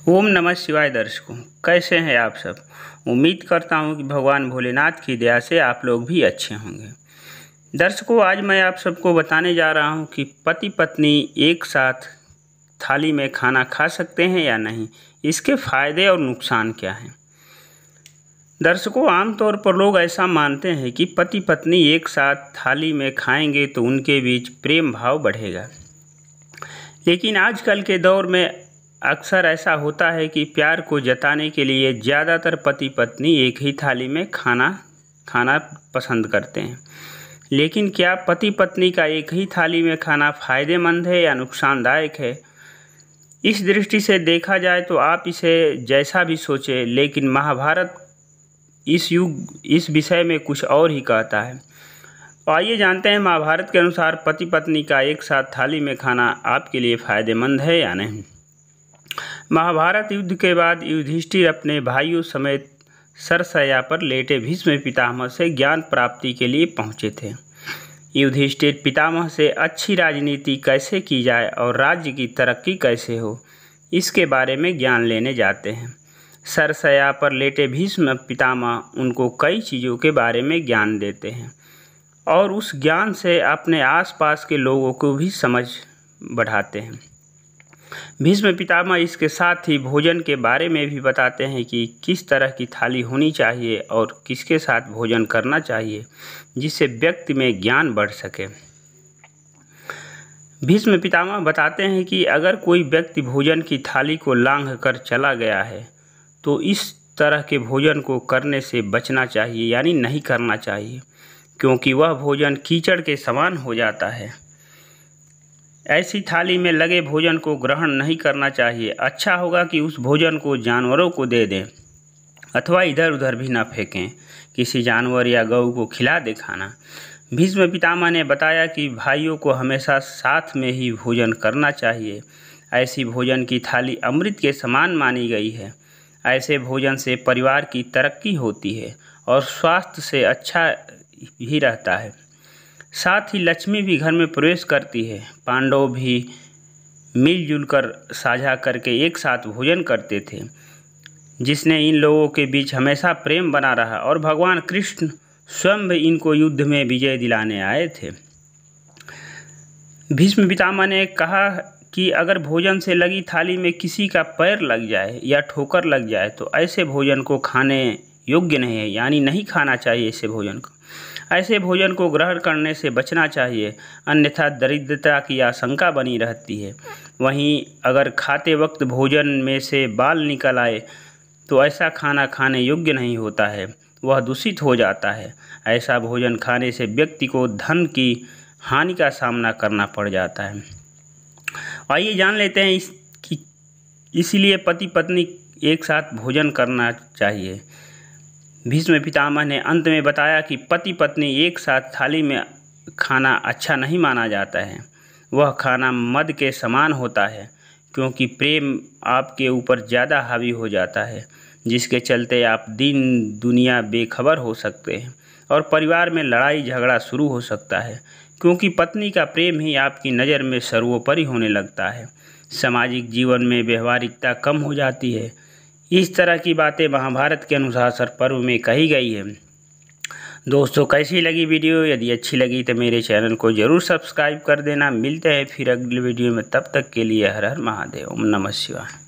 ओम नमः शिवाय दर्शकों, कैसे हैं आप सब। उम्मीद करता हूं कि भगवान भोलेनाथ की दया से आप लोग भी अच्छे होंगे। दर्शकों, आज मैं आप सबको बताने जा रहा हूं कि पति पत्नी एक साथ थाली में खाना खा सकते हैं या नहीं, इसके फायदे और नुकसान क्या हैं। दर्शकों, आमतौर पर लोग ऐसा मानते हैं कि पति पत्नी एक साथ थाली में खाएंगे तो उनके बीच प्रेम भाव बढ़ेगा। लेकिन आजकल के दौर में अक्सर ऐसा होता है कि प्यार को जताने के लिए ज़्यादातर पति पत्नी एक ही थाली में खाना पसंद करते हैं। लेकिन क्या पति पत्नी का एक ही थाली में खाना फ़ायदेमंद है या नुकसानदायक है? इस दृष्टि से देखा जाए तो आप इसे जैसा भी सोचें, लेकिन महाभारत इस विषय में कुछ और ही कहता है। तो आइए जानते हैं महाभारत के अनुसार पति पत्नी का एक साथ थाली में खाना आपके लिए फ़ायदेमंद है या नहीं। महाभारत युद्ध के बाद युधिष्ठिर अपने भाइयों समेत सरसैया पर लेटे भीष्म पितामह से ज्ञान प्राप्ति के लिए पहुँचे थे। युधिष्ठिर पितामह से अच्छी राजनीति कैसे की जाए और राज्य की तरक्की कैसे हो, इसके बारे में ज्ञान लेने जाते हैं। सरसैया पर लेटे भीष्म पितामह उनको कई चीज़ों के बारे में ज्ञान देते हैं और उस ज्ञान से अपने आसपास के लोगों को भी समझ बढ़ाते हैं। भीष्म पितामह इसके साथ ही भोजन के बारे में भी बताते हैं कि किस तरह की थाली होनी चाहिए और किसके साथ भोजन करना चाहिए, जिससे व्यक्ति में ज्ञान बढ़ सके। भीष्म पितामह बताते हैं कि अगर कोई व्यक्ति भोजन की थाली को लांघ कर चला गया है तो इस तरह के भोजन को करने से बचना चाहिए, यानी नहीं करना चाहिए, क्योंकि वह भोजन कीचड़ के समान हो जाता है। ऐसी थाली में लगे भोजन को ग्रहण नहीं करना चाहिए। अच्छा होगा कि उस भोजन को जानवरों को दे दें अथवा इधर उधर भी ना फेंकें, किसी जानवर या गऊ को खिला दे खाना। भीष्म पितामह ने बताया कि भाइयों को हमेशा साथ में ही भोजन करना चाहिए। ऐसी भोजन की थाली अमृत के समान मानी गई है। ऐसे भोजन से परिवार की तरक्की होती है और स्वास्थ्य से अच्छा भी रहता है। साथ ही लक्ष्मी भी घर में प्रवेश करती है। पांडव भी मिलजुल कर साझा करके एक साथ भोजन करते थे, जिसने इन लोगों के बीच हमेशा प्रेम बना रहा और भगवान कृष्ण स्वयं भी इनको युद्ध में विजय दिलाने आए थे। भीष्म पितामह ने कहा कि अगर भोजन से लगी थाली में किसी का पैर लग जाए या ठोकर लग जाए तो ऐसे भोजन को खाने योग्य नहीं है, यानी नहीं खाना चाहिए ऐसे भोजन को। ऐसे भोजन को ग्रहण करने से बचना चाहिए, अन्यथा दरिद्रता की आशंका बनी रहती है। वहीं अगर खाते वक्त भोजन में से बाल निकल आए तो ऐसा खाना खाने योग्य नहीं होता है, वह दूषित हो जाता है। ऐसा भोजन खाने से व्यक्ति को धन की हानि का सामना करना पड़ जाता है। आइए जान लेते हैं इसीलिए पति पत्नी एक साथ भोजन करना चाहिए। भीष्म पितामह ने अंत में बताया कि पति पत्नी एक साथ थाली में खाना अच्छा नहीं माना जाता है। वह खाना मद के समान होता है, क्योंकि प्रेम आपके ऊपर ज़्यादा हावी हो जाता है, जिसके चलते आप दिन दुनिया बेखबर हो सकते हैं और परिवार में लड़ाई झगड़ा शुरू हो सकता है, क्योंकि पत्नी का प्रेम ही आपकी नज़र में सर्वोपरि होने लगता है। सामाजिक जीवन में व्यवहारिकता कम हो जाती है। इस तरह की बातें महाभारत के अनुशासन पर्व में कही गई है। दोस्तों, कैसी लगी वीडियो? यदि अच्छी लगी तो मेरे चैनल को ज़रूर सब्सक्राइब कर देना। मिलते हैं फिर अगले वीडियो में, तब तक के लिए हर हर महादेव। ओम नमः शिवाय।